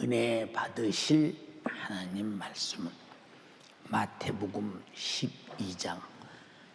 은혜 받으실 하나님 말씀은 마태복음 12장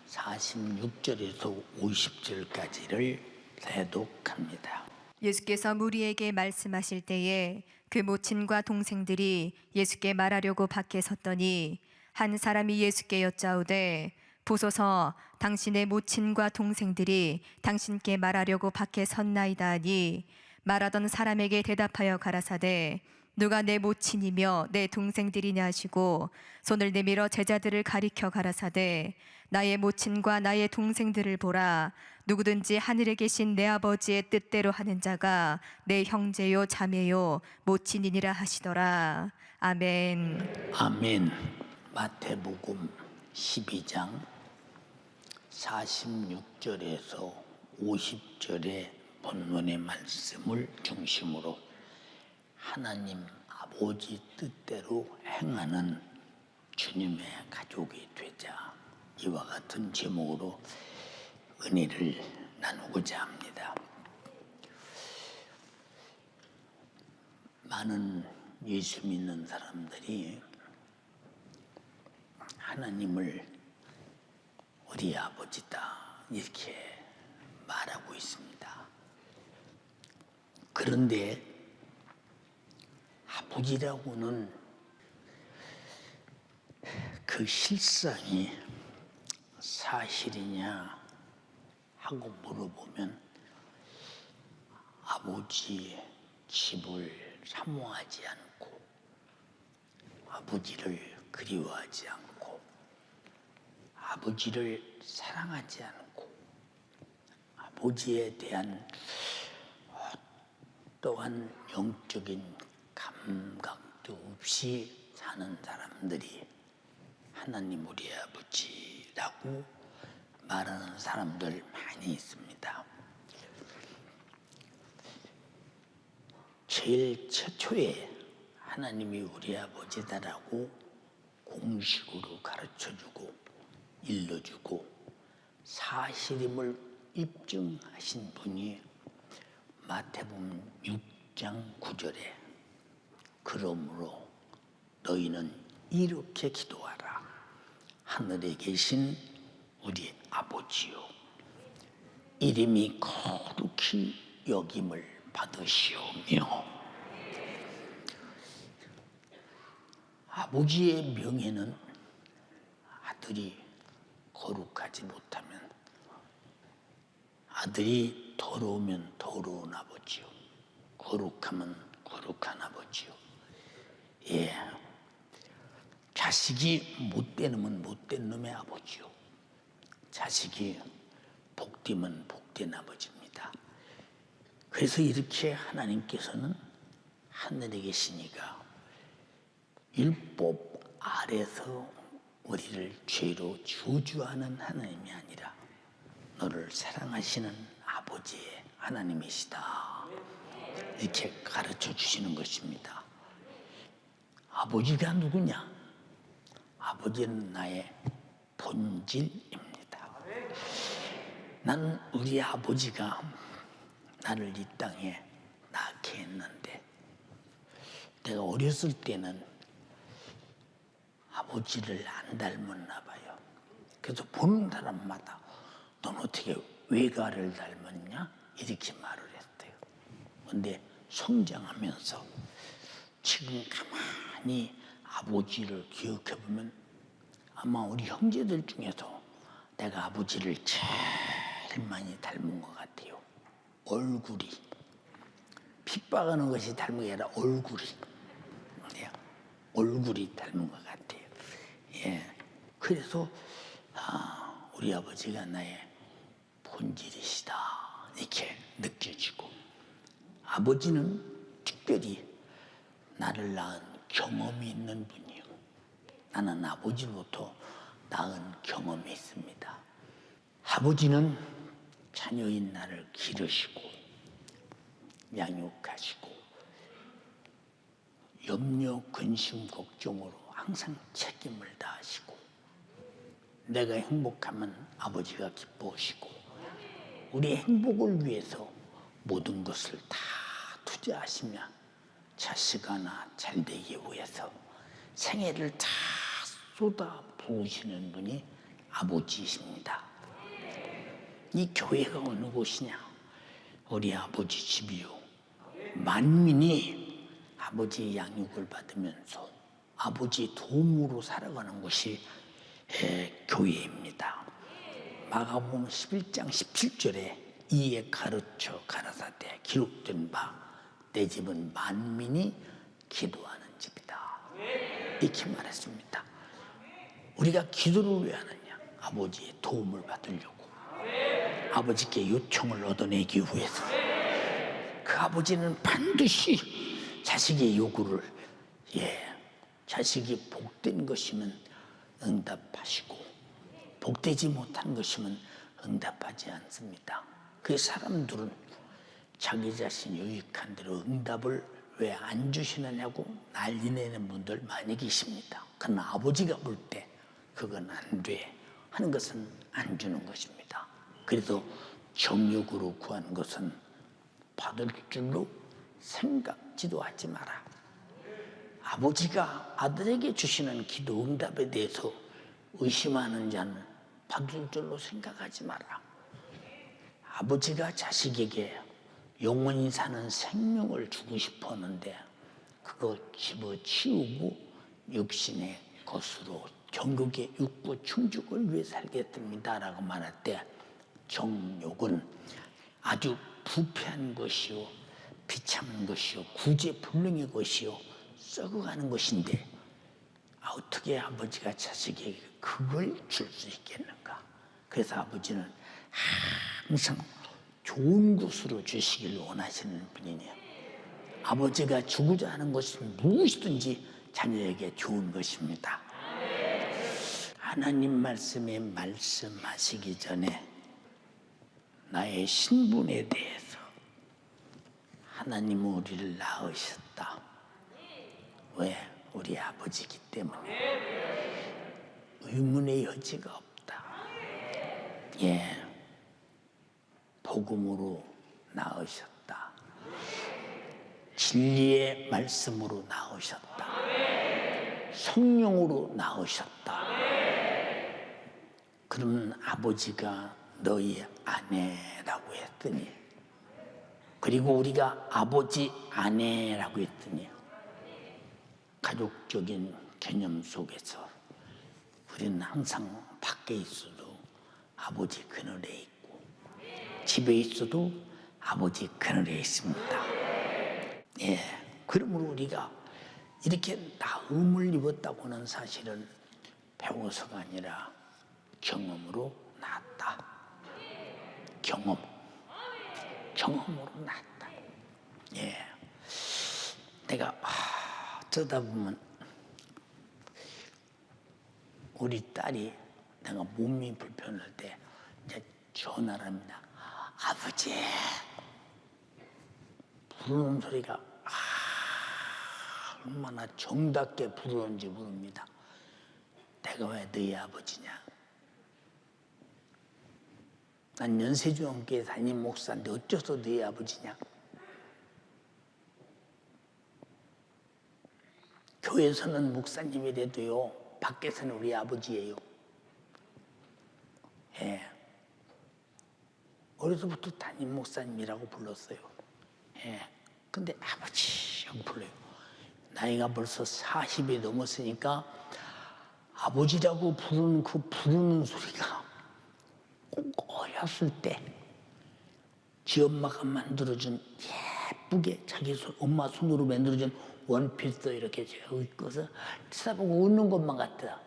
46절에서 50절까지를 대독합니다. 예수께서 무리에게 말씀하실 때에 그 모친과 동생들이 예수께 말하려고 밖에 섰더니 한 사람이 예수께 여짜오되 보소서 당신의 모친과 동생들이 당신께 말하려고 밖에 섰나이다 하니 말하던 사람에게 대답하여 가라사대 누가 내 모친이며 내 동생들이냐 하시고 손을 내밀어 제자들을 가리켜 가라사대 나의 모친과 나의 동생들을 보라. 누구든지 하늘에 계신 내 아버지의 뜻대로 하는 자가 내 형제요 자매요 모친이니라 하시더라. 아멘. 아멘. 마태복음 12장 46절에서 50절의 본문의 말씀을 중심으로 하나님 아버지 뜻대로 행하는 주님의 가족이 되자, 이와 같은 제목으로 은혜를 나누고자 합니다. 많은 예수 믿는 사람들이 하나님을 우리 아버지다 이렇게 말하고 있습니다. 그런데 아버지라고는 그 실상이 사실이냐 하고 물어보면 아버지의 집을 사모하지 않고 아버지를 그리워하지 않고 아버지를 사랑하지 않고 아버지에 대한 어떠한 영적인 감각도 없이 사는 사람들이 하나님 우리 아버지라고 말하는 사람들 많이 있습니다. 제일 최초에 하나님이 우리 아버지다라고 공식으로 가르쳐주고 일러주고 사실임을 입증하신 분이 마태복음 6장 9절에 그러므로 너희는 이렇게 기도하라. 하늘에 계신 우리 아버지요, 이름이 거룩히 여김을 받으시오며. 아버지의 명예는 아들이 거룩하지 못하면, 아들이 더러우면 더러운 아버지요, 거룩하면 거룩한 아버지요. 예, 자식이 못된 놈은 못된 놈의 아버지요, 자식이 복되면 복된 아버지입니다. 그래서 이렇게 하나님께서는 하늘에 계시니까 율법 아래서 우리를 죄로 저주하는 하나님이 아니라 너를 사랑하시는 아버지의 하나님이시다, 이렇게 가르쳐 주시는 것입니다. 아버지가 누구냐? 아버지는 나의 본질입니다. 나는 우리 아버지가 나를 이 땅에 낳게 했는데, 내가 어렸을 때는 아버지를 안 닮았나 봐요. 그래서 보는 사람마다 넌 어떻게 외가를 닮았냐? 이렇게 말을 했대요. 근데 성장하면서 지금 가만히 아버지를 기억해보면 아마 우리 형제들 중에서 내가 아버지를 제일 많이 닮은 것 같아요. 얼굴이, 핏박하는 것이 닮은 게 아니라 얼굴이 닮은 것 같아요. 예, 그래서 우리 아버지가 나의 본질이시다 이렇게 느껴지고, 아버지는 특별히 나를 낳은 경험이 있는 분이요, 나는 아버지로부터 낳은 경험이 있습니다. 아버지는 자녀인 나를 기르시고 양육하시고 염려, 근심, 걱정으로 항상 책임을 다하시고, 내가 행복하면 아버지가 기뻐하시고 우리 행복을 위해서 모든 것을 다 투자하시며 자식 하나 잘 되기 위해서 생애를 다 쏟아 부으시는 분이 아버지이십니다. 이 교회가 어느 곳이냐? 우리 아버지 집이요. 만민이 아버지의 양육을 받으면서 아버지의 도움으로 살아가는 것이 교회입니다. 마가복음 11장 17절에 이에 가르쳐 가라사대 기록된 바 내 집은 만민이 기도하는 집이다. 이렇게 말했습니다. 우리가 기도를 왜 하느냐? 아버지의 도움을 받으려고, 아버지께 요청을 얻어내기 위해서. 그 아버지는 반드시 자식의 요구를 자식이 복된 것이면 응답하시고 복되지 못한 것이면 응답하지 않습니다. 그 사람들은 자기 자신 유익한 대로 응답을 왜 안 주시느냐고 난리내는 분들 많이 계십니다. 그러나 아버지가 볼 때 그건 안 돼 하는 것은 안 주는 것입니다. 그래서 정욕으로 구하는 것은 받을 줄로 생각지도 하지 마라. 아버지가 아들에게 주시는 기도 응답에 대해서 의심하는 자는 받을 줄로 생각하지 마라. 아버지가 자식에게 영원히 사는 생명을 주고 싶어 하는데 그거 집어치우고 육신의 것으로 정욕의 육구 충족을 위해 살겠습니다 라고 말할 때 정욕은 아주 부패한 것이요, 비참한 것이요, 구제불능의 것이요, 썩어가는 것인데 어떻게 아버지가 자식에게 그걸 줄 수 있겠는가? 그래서 아버지는 항상 좋은 것으로 주시길 원하시는 분이냐. 아버지가 주고자 하는 것은 무엇이든지 자녀에게 좋은 것입니다. 하나님 말씀에 말씀하시기 전에 나의 신분에 대해서 하나님은 우리를 낳으셨다. 왜? 우리 아버지이기 때문에 의문의 여지가 없다. 복음으로 낳으셨다. 진리의 말씀으로 낳으셨다. 성령으로 낳으셨다. 그러면 아버지가 너희 아내라고 했더니, 그리고 우리가 아버지 아내라고 했더니 가족적인 개념 속에서 우리는 항상 밖에 있어도 아버지 그늘에 있고 집에 있어도 아버지 그늘에 있습니다. 그러므로 우리가 이렇게 나음을 입었다고 하는 사실은 배워서가 아니라 경험으로 낳았다. 경험으로 낳았다. 내가 어쩌다 보면 우리 딸이 내가 몸이 불편할 때 이제 전화를 합니다. 아버지, 부르는 소리가 얼마나 정답게 부르는지 모릅니다. 내가 왜 너희 아버지냐? 난 연세중앙교회 담임 목사인데 어째서 너희 아버지냐? 교회에서는 목사님이라도요, 밖에서는 우리 아버지예요. 어려서부터 담임 목사님이라고 불렀어요. 근데 아버지 하고 불러요. 나이가 벌써 40이 넘었으니까 아버지라고 부르는 그 부르는 소리가 꼭 어렸을 때 지 엄마가 만들어준 예쁘게 자기 엄마 손으로 만들어준 원피스 이렇게 제가 입고서 쳐다보고 웃는 것만 같더라.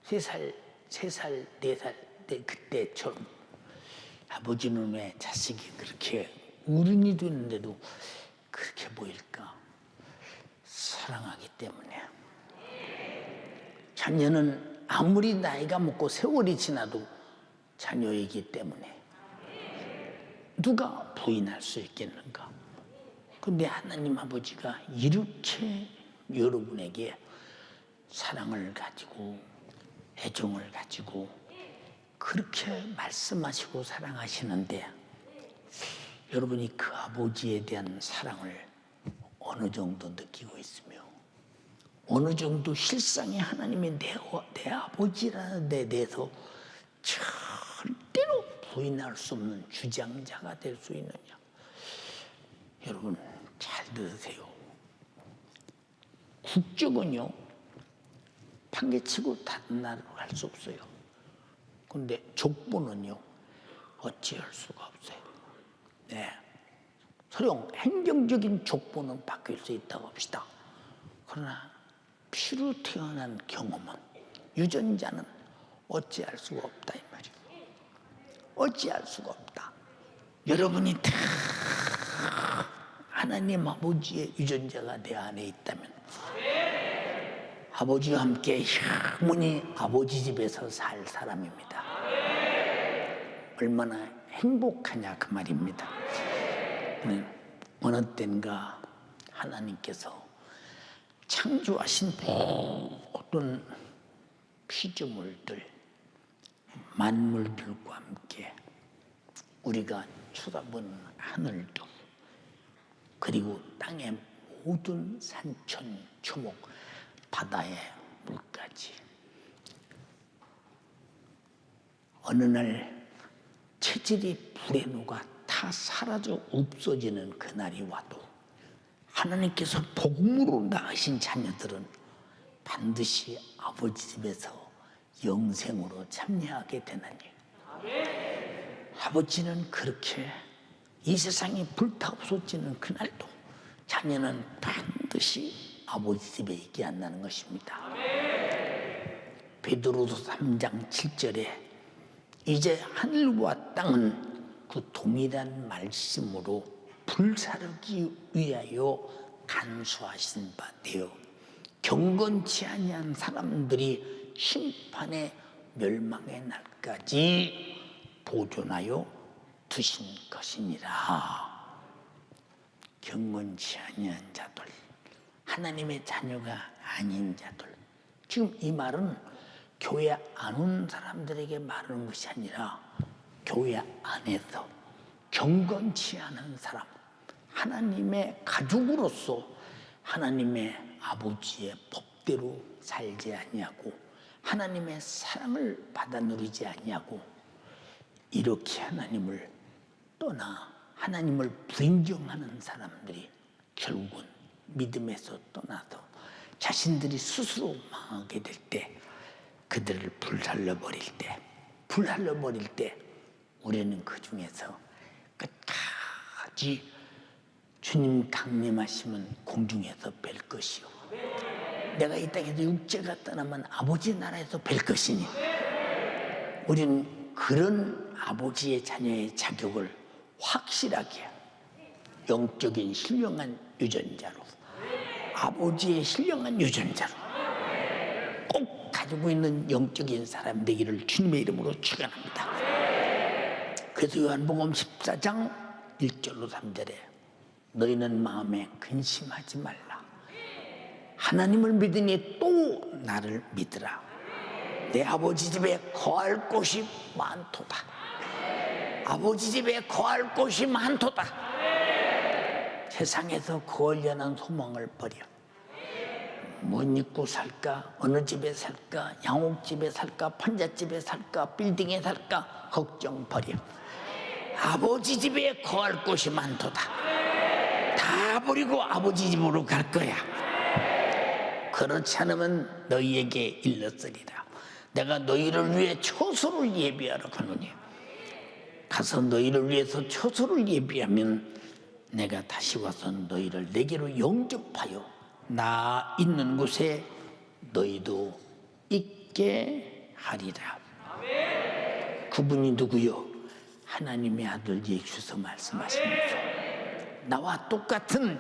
3살, 4살 때 그때처럼. 아버지는 왜 자식이 그렇게 어른이 되는데도 그렇게 보일까? 사랑하기 때문에. 자녀는 아무리 나이가 먹고 세월이 지나도 자녀이기 때문에 누가 부인할 수 있겠는가? 근데 하나님 아버지가 이렇게 여러분에게 사랑을 가지고 애정을 가지고 그렇게 말씀하시고 사랑하시는데 여러분이 그 아버지에 대한 사랑을 어느 정도 느끼고 있으며 어느 정도 실상이 하나님이 내 아버지라는 데 대해서 절대로 부인할 수 없는 주장자가 될 수 있느냐. 여러분 잘 들으세요. 국적은요 판개치고 다른 나라로 갈 수 없어요. 그런데 족보는요 어찌할 수가 없어요. 네. 서령 행정적인 족보는 바뀔 수 있다고 합시다. 그러나 피로 태어난 경험은 유전자는 어찌할 수가 없다 이 말이에요. 어찌할 수가 없다. 여러분이 다 하나님 아버지의 유전자가 내 안에 있다면 아버지와 함께 영원히 아버지 집에서 살 사람입니다. 얼마나 행복하냐 그 말입니다. 어느 땐가 하나님께서 창조하신 모든 피조물들, 만물들과 함께 우리가 쳐다보는 하늘도 그리고 땅의 모든 산천, 초목, 바다의 물까지 어느 날 체질이 불에 녹아 다 사라져 없어지는 그날이 와도 하나님께서 복음으로 낳으신 자녀들은 반드시 아버지 집에서 영생으로 참여하게 되나니 아버지는 그렇게 이 세상이 불타없어지는 그날도 자녀는 반드시 아버지 집에 있게 한다는 것입니다. 베드로서 3장 7절에 이제 하늘과 땅은 그 동일한 말씀으로 불사르기 위하여 간수하신 바 되어 경건치 아니한 사람들이 심판의 멸망의 날까지 보존하여 두신 것이니라. 경건치 아니한 자들, 하나님의 자녀가 아닌 자들. 지금 이 말은 교회 안 온 사람들에게 말하는 것이 아니라 교회 안에서 경건치 않은 사람, 하나님의 가족으로서 하나님의 아버지의 법대로 살지 아니하고 하나님의 사랑을 받아 누리지 아니하고 이렇게 하나님을 떠나 하나님을 불인정하는 사람들이 결국은 믿음에서 떠나서 자신들이 스스로 망하게 될 때, 그들을 불살려버릴 때 우리는 그 중에서 끝까지 주님 강림하시면 공중에서 뵐 것이요 내가 이 땅에서 육체가 떠나면 아버지 나라에서 뵐 것이니 우리는 그런 아버지의 자녀의 자격을 확실하게 영적인 신령한 유전자로 아버지의 신령한 유전자로 꼭 가지고 있는 영적인 사람 되기를 주님의 이름으로 축원합니다. 그래서 요한복음 14장 1절로 3절에 너희는 마음에 근심하지 말라. 하나님을 믿으니 또 나를 믿으라. 내 아버지 집에 거할 곳이 많도다. 아버지 집에 거할 곳이 많도다. 세상에서 거하려는 소망을 버려. 뭐 입고 살까? 어느 집에 살까? 양옥집에 살까? 판잣집에 살까? 빌딩에 살까? 걱정 버려. 아버지 집에 거할 곳이 많도다. 다 버리고 아버지 집으로 갈 거야. 그렇지 않으면 너희에게 일렀으리라. 내가 너희를 위해 처소를 예비하러 가노니 가서 너희를 위해서 처소를 예비하면 내가 다시 와서 너희를 내게로 영접하여 나 있는 곳에 너희도 있게 하리라. 그분이 누구요? 하나님의 아들 예수께서 말씀하시면서 나와 똑같은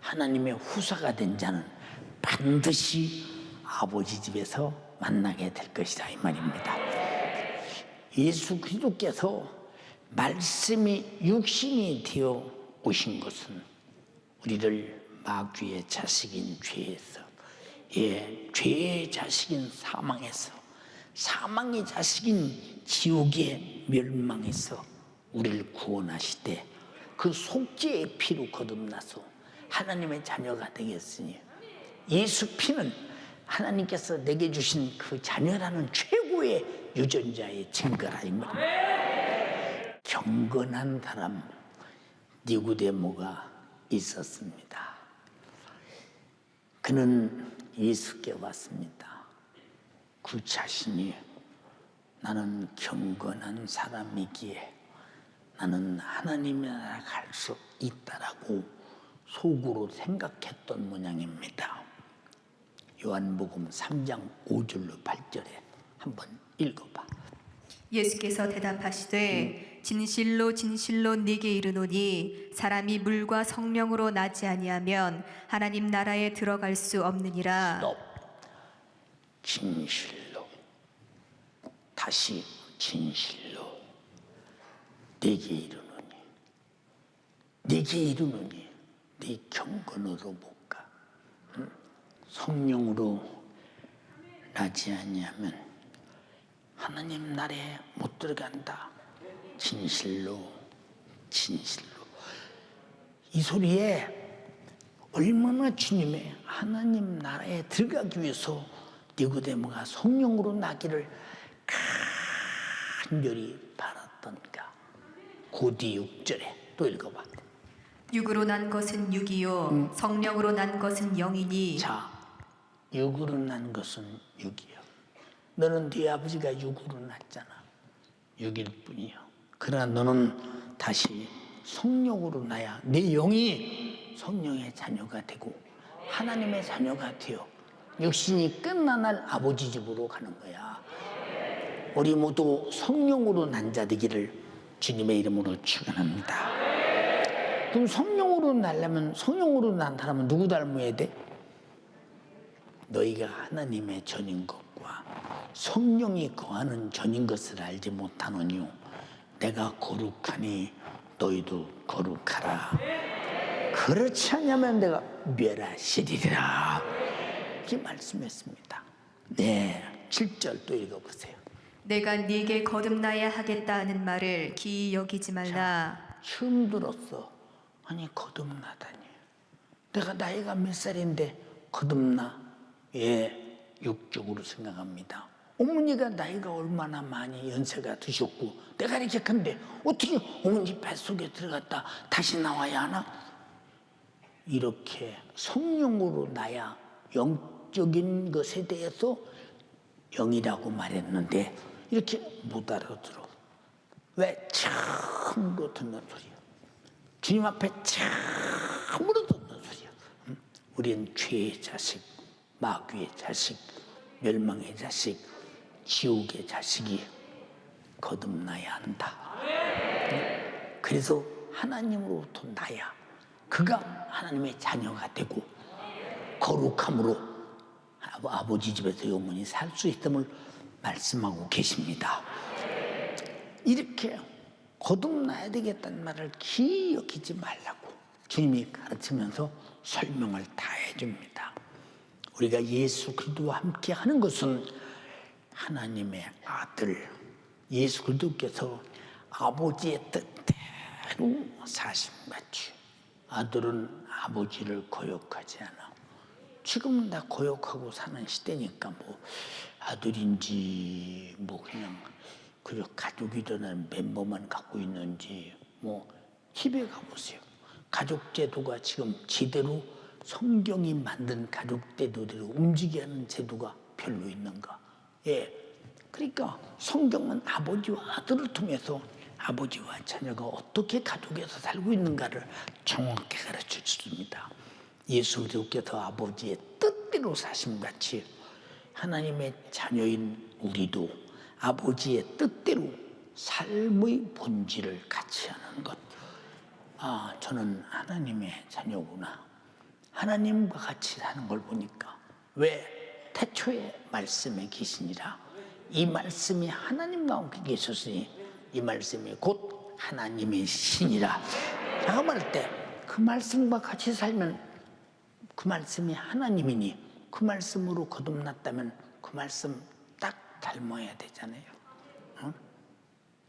하나님의 후사가 된 자는 반드시 아버지 집에서 만나게 될 것이다 이 말입니다. 예수 그리스도께서 말씀이 육신이 되어 오신 것은 우리를 마귀의 자식인 죄에서 죄의 자식인 사망에서 사망의 자식인 지옥의 멸망에서 우리를 구원하시되 그 속죄의 피로 거듭나서 하나님의 자녀가 되겠으니 예수 피는 하나님께서 내게 주신 그 자녀라는 최고의 유전자의 증거라 이 말입니다. 경건한 사람 니고데모가 있었습니다. 그는 예수께 왔습니다. 그 자신이 나는 경건한 사람이기에 나는 하나님의 나라 갈 수 있다라고 속으로 생각했던 모양입니다. 요한복음 3장 5절로 8절에 한번 읽어봐. 예수께서 대답하시되 진실로 진실로 네게 이르노니 사람이 물과 성령으로 나지 아니하면 하나님 나라에 들어갈 수 없느니라. 스톱. 진실로, 다시 진실로 네게 이르노니 네 경건으로 못 가. 성령으로 나지 아니하면 하나님 나라에 못 들어간다. 진실로 이 소리에 얼마나 주님의 하나님 나라에 들어가기 위해서 니고데모가 성령으로 나기를 간절히 바랐던가. 고디 6절에 또 읽어봐. 육으로 난 것은 육이요 성령으로 난 것은 영이니. 자, 육으로 난 것은 육이요. 너는 네 아버지가 육으로 났잖아. 육일 뿐이요. 그러나 너는 다시 성령으로 나야 네 영이 성령의 자녀가 되고 하나님의 자녀가 되어 육신이 끝난 날 아버지 집으로 가는 거야. 우리 모두 성령으로 난 자 되기를 주님의 이름으로 축원합니다. 그럼 성령으로 나려면 성령으로 난 사람은 누구 닮아야 돼? 너희가 하나님의 전인 것과 성령이 거하는 전인 것을 알지 못하노니요 내가 거룩하니 너희도 거룩하라. 그렇지 않으면 내가 멸하시리라. 이렇게 말씀했습니다. 네, 7절 또 읽어보세요. 내가 네게 거듭나야 하겠다 하는 말을 기이 여기지 말라. 처음 들었어. 아니 거듭나다니. 내가 나이가 몇 살인데 거듭나? 예, 육적으로 생각합니다. 어머니가 나이가 얼마나 많이 연세가 드셨고 내가 이렇게 큰데 어떻게 어머니 뱃속에 들어갔다 다시 나와야 하나? 이렇게 성령으로 나야 영적인 것에 대해서 영이라고 말했는데 이렇게 못 알아들어. 왜? 처음으로 듣는 소리야. 주님 앞에 처음으로 듣는 소리야. 우리는 죄의 자식, 마귀의 자식, 멸망의 자식, 지옥의 자식이 거듭나야 한다. 그래서 하나님으로부터 나야 그가 하나님의 자녀가 되고 거룩함으로 아버지 집에서 영원히 살 수 있음을 말씀하고 계십니다. 이렇게 거듭나야 되겠다는 말을 기이 여기지 말라고 주님이 가르치면서 설명을 다 해줍니다. 우리가 예수 그리스도와 함께 하는 것은 하나님의 아들 예수 그리스도께서 아버지의 뜻대로 사심같이 아들은 아버지를 거역하지 않아. 지금은 다 거역하고 사는 시대니까 뭐 아들인지 뭐 그냥 가족이라는 멤버만 갖고 있는지 뭐 집에 가보세요. 가족 제도가 지금 제대로 성경이 만든 가족 제도대로 움직이게 하는 제도가 별로 있는가? 예, 그러니까 성경은 아버지와 아들을 통해서 아버지와 자녀가 어떻게 가족에서 살고 있는가를 정확히 가르쳐 줍니다. 예수 그리스도께서 아버지의 뜻대로 사심같이 하나님의 자녀인 우리도 아버지의 뜻대로 삶의 본질을 같이 하는 것. 아, 저는 하나님의 자녀구나. 하나님과 같이 사는 걸 보니까 왜 태초에 말씀에 계시니라. 이 말씀이 하나님 가운데 계셨으니 이 말씀이 곧 하나님의 신이라. 라고 말할 때 그 말씀과 같이 살면 그 말씀이 하나님이니 그 말씀으로 거듭났다면 그 말씀 딱 닮아야 되잖아요. 응?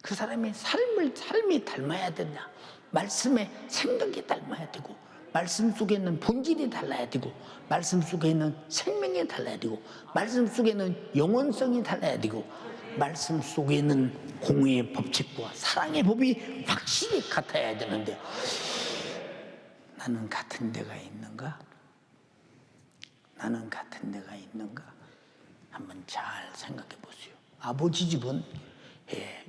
그 사람의 삶이 닮아야 된다. 말씀의 생각이 닮아야 되고 말씀 속에 있는 본질이 달라야 되고, 말씀 속에 있는 생명이 달라야 되고, 말씀 속에 있는 영원성이 달라야 되고, 말씀 속에 있는 공의의 법칙과 사랑의 법이 확실히 같아야 되는데, 나는 같은 데가 있는가? 나는 같은 데가 있는가? 한번 잘 생각해 보세요. 아버지 집은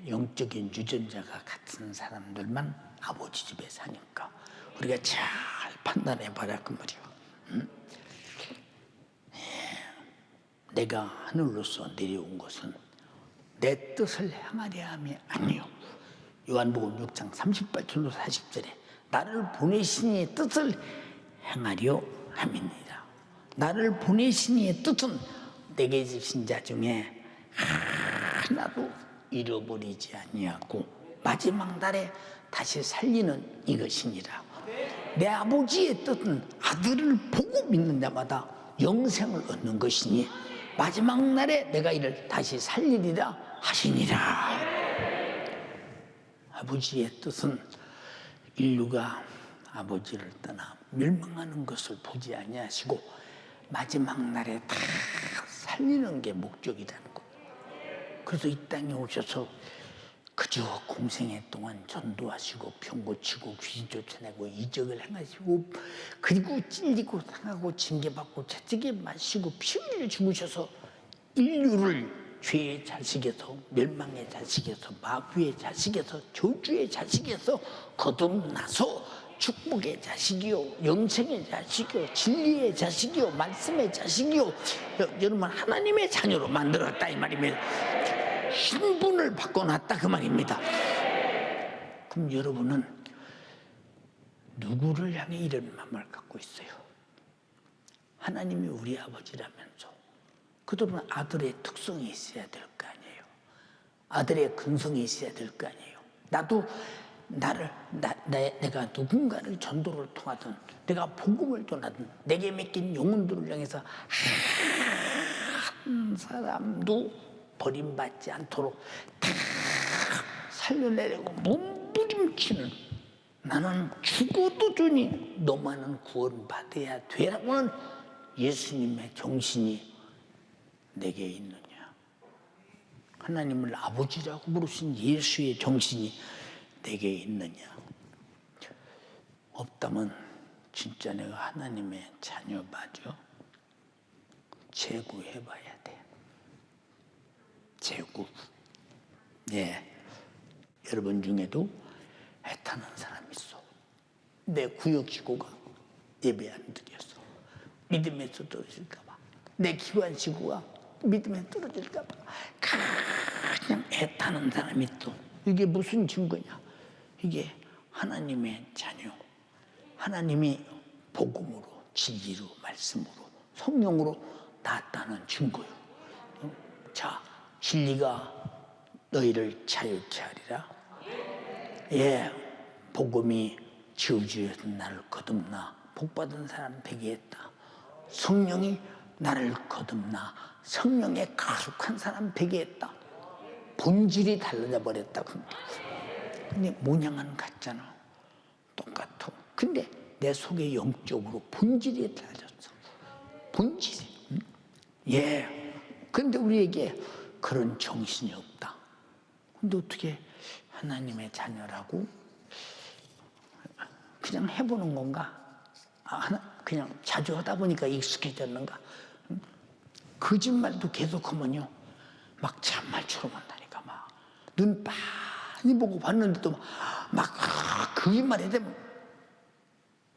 영적인 유전자가 같은 사람들만 아버지 집에 사니까 우리가 잘 판단해 봐라 그 말이야. 내가 하늘로서 내려온 것은 내 뜻을 행하려 함이 아니요, 요한복음 6장 38절로 40절에 나를 보내신 이의 뜻을 행하려 함이니라. 나를 보내신 이의 뜻은 내게 주신 자 중에 하나도 잃어버리지 아니하고 마지막 날에 다시 살리는 이것이니라. 내 아버지의 뜻은 아들을 보고 믿는 자마다 영생을 얻는 것이니 마지막 날에 내가 이를 다시 살리리라 하시니라. 아버지의 뜻은 인류가 아버지를 떠나 멸망하는 것을 보지 아니하시고 마지막 날에 다 살리는 게 목적이라는 것. 그래서 이 땅에 오셔서 그저 공생애 동안 전도하시고 병고치고 귀신 쫓아내고 이적을 행하시고 그리고 찔리고 상하고 징계받고 채찍에 마시고 피 흘려 죽으셔서 인류를 죄의 자식에서 멸망의 자식에서 마귀의 자식에서 저주의 자식에서 거듭나서 축복의 자식이요 영생의 자식이요 진리의 자식이요 말씀의 자식이요 여러분 하나님의 자녀로 만들었다 이 말입니다. 신분을 바꿔놨다 그 말입니다. 그럼 여러분은 누구를 향해 이런 마음을 갖고 있어요? 하나님이 우리 아버지라면서 그들은 아들의 특성이 있어야 될 거 아니에요. 아들의 근성이 있어야 될 거 아니에요. 나도 내가 누군가를 전도를 통하든 내가 복음을 전하든 내게 맡긴 영혼들을 향해서 한 사람도 버림받지 않도록 다 살려내려고 몸부림치는, 나는 죽어도 주니 너만은 구원받아야 되라고는 예수님의 정신이 내게 있느냐? 하나님을 아버지라고 부르신 예수의 정신이 내게 있느냐? 없다면 진짜 내가 하나님의 자녀 맞아? 재구해봐야 돼. 재구. 여러분 중에도 애타는 사람 있어. 내 구역지구가 예배 안 드렸어. 믿음에서 떨어질까봐. 내 기관지구가 믿음에 떨어질까봐. 그냥 애타는 사람이 있어. 이게 무슨 증거냐? 이게 하나님의 자녀. 하나님이 복음으로, 진리로, 말씀으로, 성령으로 낳았다는 증거요. 자, 진리가 너희를 자유케 하리라. 복음이 저주에서 나를 거듭나 복받은 사람 되게 했다. 성령이 나를 거듭나 성령에 가속한 사람 되게 했다. 본질이 달라져 버렸다. 근데 모양은 같잖아. 똑같아. 근데 내 속에 영적으로 본질이 달라졌어. 본질이. 근데 우리에게 그런 정신이 없다. 근데 어떻게 하나님의 자녀라고 그냥 해보는 건가? 그냥 자주 하다 보니까 익숙해졌는가? 거짓말도 계속하면요 막 참말처럼 한다니까. 막 눈 많이 보고 봤는데도 막 거짓말해야 되면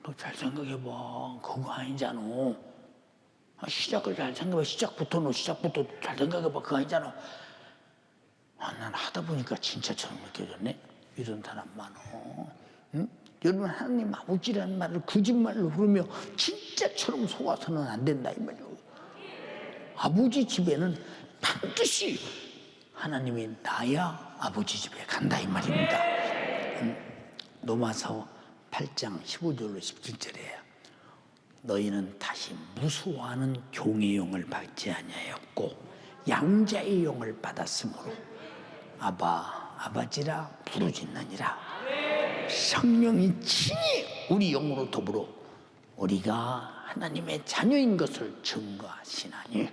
너 잘 생각해봐. 그거 아니잖아. 시작을 잘 생각해봐. 시작부터 잘 생각해봐. 그거 아니잖아. 난 하다 보니까 진짜처럼 느껴졌네. 이런 사람 많어. 응? 여러분 하나님 아버지라는 말을 거짓말로 부르며 진짜처럼 속아서는 안 된다 이 말이에요. 아버지 집에는 반드시 하나님이 나야 아버지 집에 간다 이 말입니다. 로마서 8장 15절로 17절에 너희는 다시 무수하는 종의 영을 받지 아니하였고 양자의 영을 받았으므로 아바지라 부르짖느니라. 성령이 친히 우리 영으로 더불어 우리가 하나님의 자녀인 것을 증거하시나니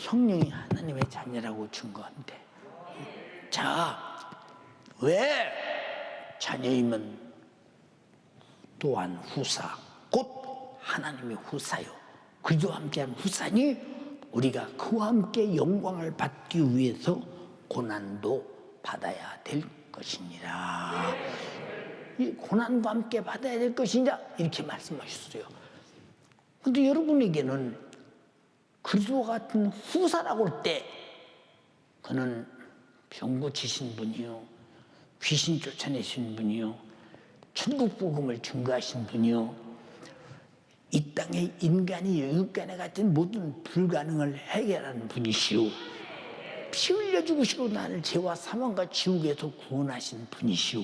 성령이 하나님의 자녀라고 증거한대. 자, 왜 자녀이면 또한 후사, 곧 하나님의 후사요. 그리스도와 함께한 후사니 우리가 그와 함께 영광을 받기 위해서 고난도 받아야 될 것이니라. 이 고난도 함께 받아야 될 것이냐 이렇게 말씀하셨어요. 그런데 여러분에게는 그리스도와 같은 후사라고 할 때 그는 병 고치신 분이요, 귀신 쫓아내신 분이요, 천국 복음을 증거하신 분이요, 이 땅에 인간이 영육간에 같은 모든 불가능을 해결하는 분이시오, 피 흘려 죽으시고 나를 죄와 사망과 지옥에서 구원하신 분이시오.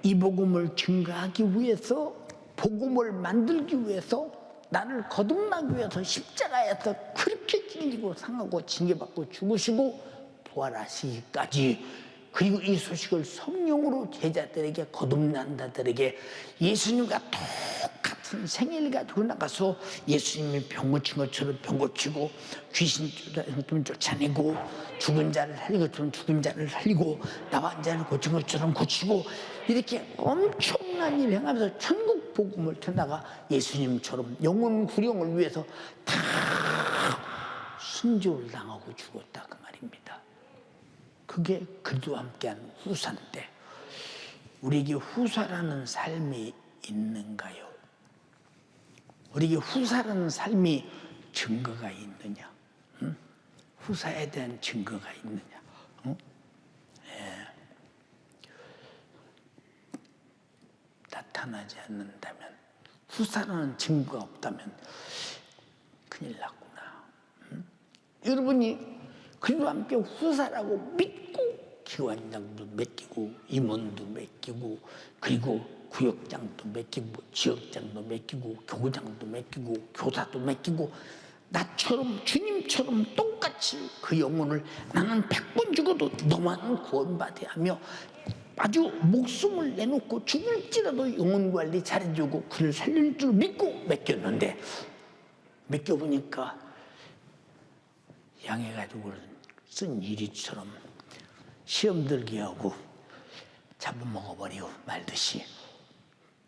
이 복음을 증거하기 위해서, 복음을 만들기 위해서, 나를 거듭나기 위해서 십자가에서 그렇게 찔리고 상하고 징계받고 죽으시고 부활하시기까지, 그리고 이 소식을 성령으로 제자들에게, 거듭난 자들에게 예수님과 똑같은 생애를 가지고 나가서 예수님이 병 고친 것처럼 병 고치고, 귀신 쫓아내고, 죽은 자를 살린 것처럼 죽은 자를 살리고, 나간 자를 고친 것처럼 고치고, 이렇게 엄청난 일을 행하면서 천국 복음을 전하가 예수님처럼 영혼 구령을 위해서 다 순교를 당하고 죽었다 그 말입니다. 그게 그리스도와 함께한 후사인데, 우리에게 후사라는 삶이 있는가요? 우리에게 후사라는 삶이 증거가 있느냐? 응? 후사에 대한 증거가 있느냐? 응? 예. 나타나지 않는다면, 후사라는 증거가 없다면 큰일 났구나. 응? 여러분이 그리스도와 함께 후사라고 믿고 기관장도 맡기고, 임원도 맡기고, 그리고 구역장도 맡기고, 지역장도 맡기고, 교구장도 맡기고, 교사도 맡기고, 나처럼 주님처럼 똑같이 그 영혼을 나는 100번 죽어도 너만은 구원받아야 하며 아주 목숨을 내놓고 죽을지라도 영혼 관리 잘해주고 그를 살릴 줄 믿고 맡겼는데, 맡겨보니까 양해가지고 쓴 이리처럼 시험 들게 하고 잡아먹어버리고 말듯이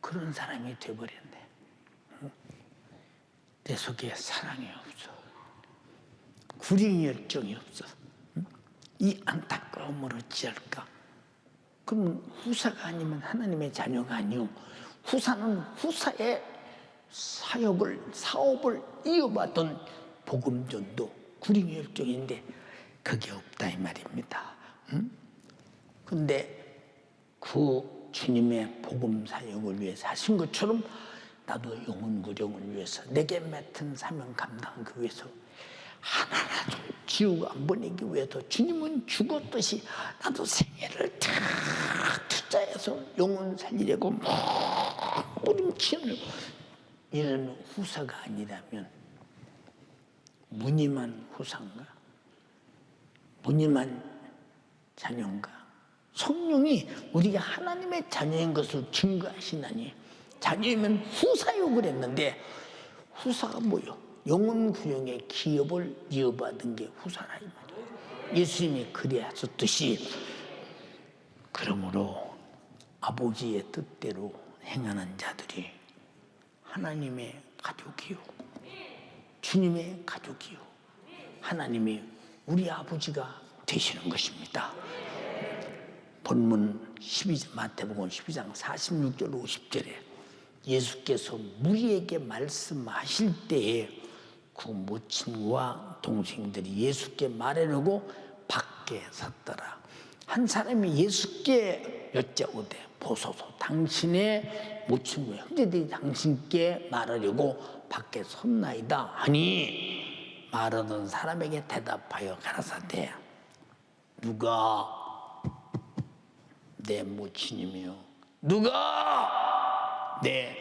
그런 사람이 돼버렸네. 내 속에 사랑이 없어, 구린 열정이 없어. 이 안타까움을 어찌할까? 그럼 후사가 아니면 하나님의 자녀가 아니오. 후사는 후사의 사업을 이어받던 복음전도 구린 열정인데 그게 없다 이 말입니다. 근데 그 주님의 복음 사역을 위해서 하신 것처럼 나도 영혼 구령을 위해서, 내게 맡은 사명 감당하기 위해서, 하나라도 지옥 안 보내기 위해서 주님은 죽었듯이 나도 생애를 다 투자해서 영혼 살리려고 뿌림치는 이런 후사가 아니라면 무늬만 후사인가? 무늬만 자녀인가? 성령이 우리가 하나님의 자녀인 것을 증거하시나니, 자녀이면 후사요 그랬는데 후사가 뭐요? 영혼 구령의 기업을 이어받은 게 후사라 이 말이에요. 예수님이 그래 하셨듯이, 그러므로 아버지의 뜻대로 행하는 자들이 하나님의 가족이요, 주님의 가족이요, 하나님이 우리 아버지가 되시는 것입니다. 본문 12장, 마태복음 12장 46절 50절에 예수께서 무리에게 말씀하실 때에 그 모친과 동생들이 예수께 말하려고 밖에 섰더라. 한 사람이 예수께 여짜오되 보소서, 당신의 모친과 형제들이 당신께 말하려고 밖에 섰나이다 하니, 말하던 사람에게 대답하여 가라사대 누가 내 모친이며 누가 내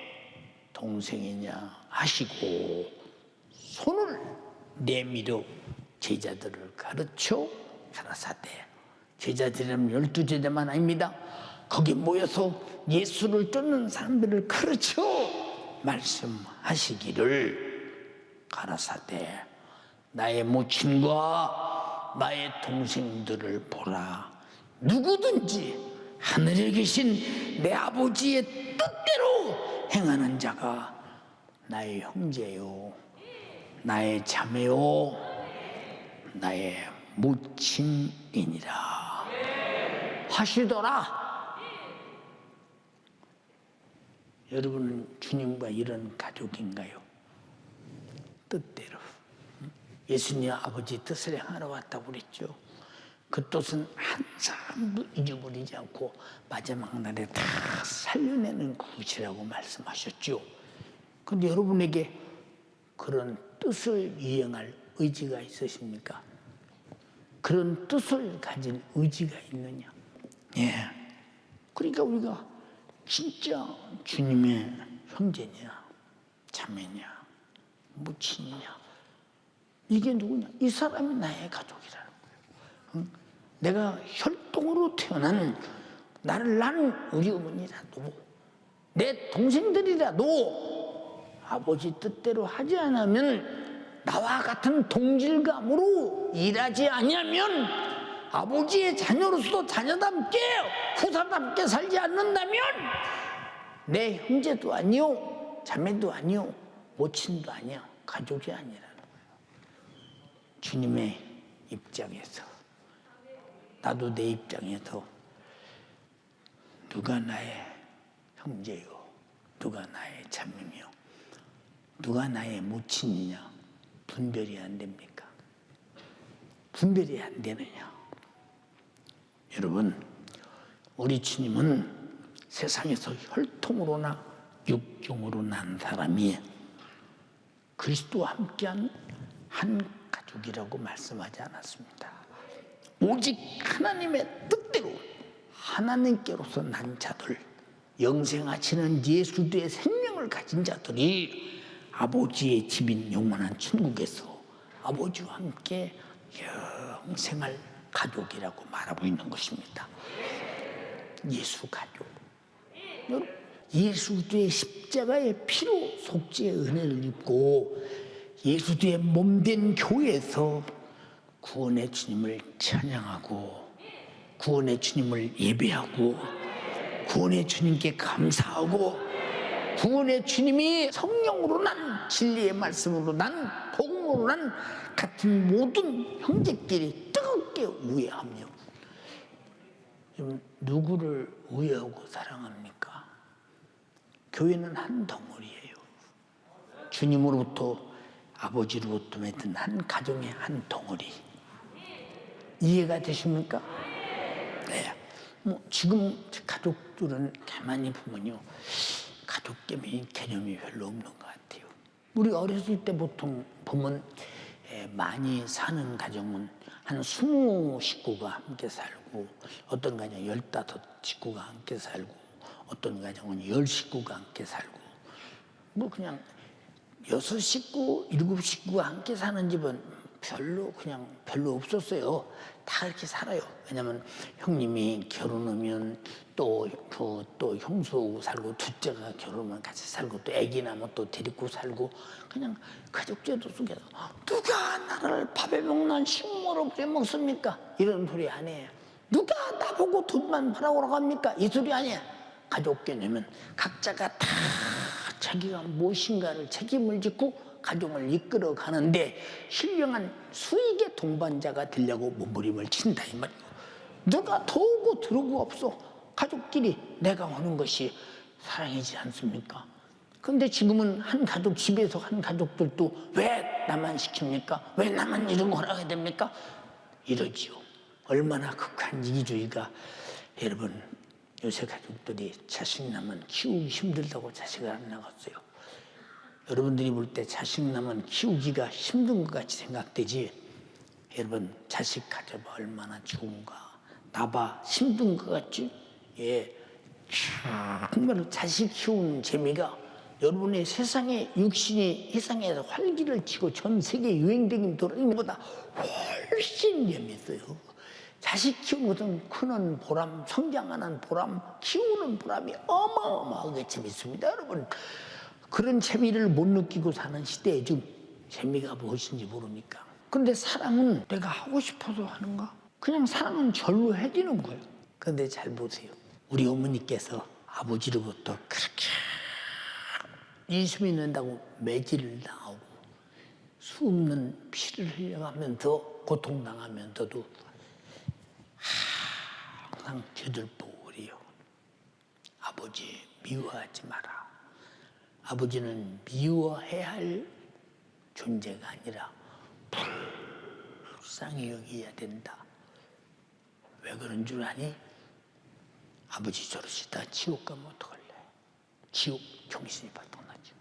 동생이냐 하시고 손을 내밀어 제자들을 가르쳐 가라사대. 제자들이라면 12제자만 아닙니다. 거기 모여서 예수를 쫓는 사람들을 가르쳐 말씀하시기를 가라사대 나의 모친과 나의 동생들을 보라. 누구든지 하늘에 계신 내 아버지의 뜻대로 행하는 자가 나의 형제요, 나의 자매요, 나의 모친이니라 하시더라. 여러분은 주님과 이런 가족인가요? 뜻대로. 예수님 아버지 뜻을 행하러 왔다고 그랬죠. 그 뜻은 한 사람도 잊어버리지 않고 마지막 날에 다 살려내는 그것이라고 말씀하셨죠. 그런데 여러분에게 그런 뜻을 이행할 의지가 있으십니까? 그런 뜻을 가진 의지가 있느냐? 예. 그러니까 우리가 진짜 주님의 형제냐, 자매냐, 모친이냐, 이게 누구냐? 이 사람이 나의 가족이라는 거예요. 응? 내가 혈통으로 태어난 나를 낳은 우리 어머니라도 내 동생들이라도 아버지 뜻대로 하지 않으면, 나와 같은 동질감으로 일하지 않으면, 아버지의 자녀로서 자녀답게 후사답게 살지 않는다면 내 형제도 아니요, 자매도 아니요, 모친도 아니요, 가족이 아니라는 거예요. 주님의 입장에서, 나도 내 입장에서 누가 나의 형제요, 누가 나의 자매며 누가 나의 모친이냐 분별이 안 됩니까? 분별이 안 되느냐? 여러분, 우리 주님은 세상에서 혈통으로나 육종으로 난 사람이 그리스도와 함께한 한 가족이라고 말씀하지 않았습니다. 오직 하나님의 뜻대로 하나님께로서 난 자들, 영생하시는 예수의 생명을 가진 자들이 아버지의 집인 영원한 천국에서 아버지와 함께 영생할 가족이라고 말하고 있는 것입니다. 예수 가족. 여러분, 예수의 십자가의 피로 속죄의 은혜를 입고 예수의 몸된 교회에서 구원의 주님을 찬양하고 구원의 주님을 예배하고 구원의 주님께 감사하고 구원의 주님이 성령으로 난 진리의 말씀으로 난 복음으로 난 같은 모든 형제끼리 뜨겁게 우애하며, 누구를 우애하고 사랑합니까? 교회는 한 덩어리예요. 주님으로부터 아버지로부터 맺은 한 가정의 한 덩어리. 이해가 되십니까? 네. 지금 가족들은 가만히 보면요, 가족 개념이 별로 없는 것 같아요. 우리 어렸을 때 보통 보면 많이 사는 가정은 한 20식구가 함께 살고, 어떤 가정은 15식구가 함께 살고, 어떤 가정은 10식구가 함께 살고, 그냥 6식구, 7식구가 함께 사는 집은 별로 없었어요. 다 그렇게 살아요. 왜냐면 형님이 결혼하면 또 형수 살고, 둘째가 결혼하면 같이 살고, 또 애기 나면 또 데리고 살고, 그냥 가족제도 속에서 누가 나를 밥에 먹는 식물을 그래 먹습니까? 이런 소리 안 해요. 누가 나보고 돈만 벌어오라고 합니까? 이 소리 아니야. 가족 개념은 각자가 다 자기가 무엇인가를 책임을 짓고 가정을 이끌어 가는데 신령한 수익의 동반자가 되려고 몸부림을 친다 이 말이고, 누가 도우고 들어오고 없어. 가족끼리 내가 오는 것이 사랑이지 않습니까? 그런데 지금은 한 가족, 집에서 한 가족들도 왜 나만 시킵니까? 왜 나만 이런 걸 하게 됩니까? 이러지요. 얼마나 극한 이기주의가. 여러분, 요새 가족들이 자식남은 키우기 힘들다고 자식을 안 낳았어요. 여러분들이 볼 때 자식남은 키우기가 힘든 것 같이 생각되지, 여러분 자식 가져봐 얼마나 좋은가. 나봐 힘든 것 같지? 예, 정말로 자식 키우는 재미가 여러분의 세상에 육신이 세상에서 활기를 치고 전 세계 유행되긴 돌아다니는 것보다 훨씬 재밌어요. 자식 키우는 것은 크는 보람, 성장하는 보람, 키우는 보람이 어마어마하게 재밌습니다. 여러분, 그런 재미를 못 느끼고 사는 시대에 지금 재미가 무엇인지 모르니까. 근데 사랑은 내가 하고 싶어서 하는가? 그냥 사랑은 절로 해지는 거예요. 근데 잘 보세요. 우리 어머니께서 아버지로부터 그렇게 이숨이 난다고 매질을 당하고 수없는 피를 흘려가면서 고통당하면서도 항상 저들 보고 그래요. 아버지 미워하지 마라. 아버지는 미워해야 할 존재가 아니라 불쌍히 여겨야 된다. 왜 그런 줄 아니? 아버지 저러시다 지옥 가면 어떡할래? 지옥 정신이 바닥나죠.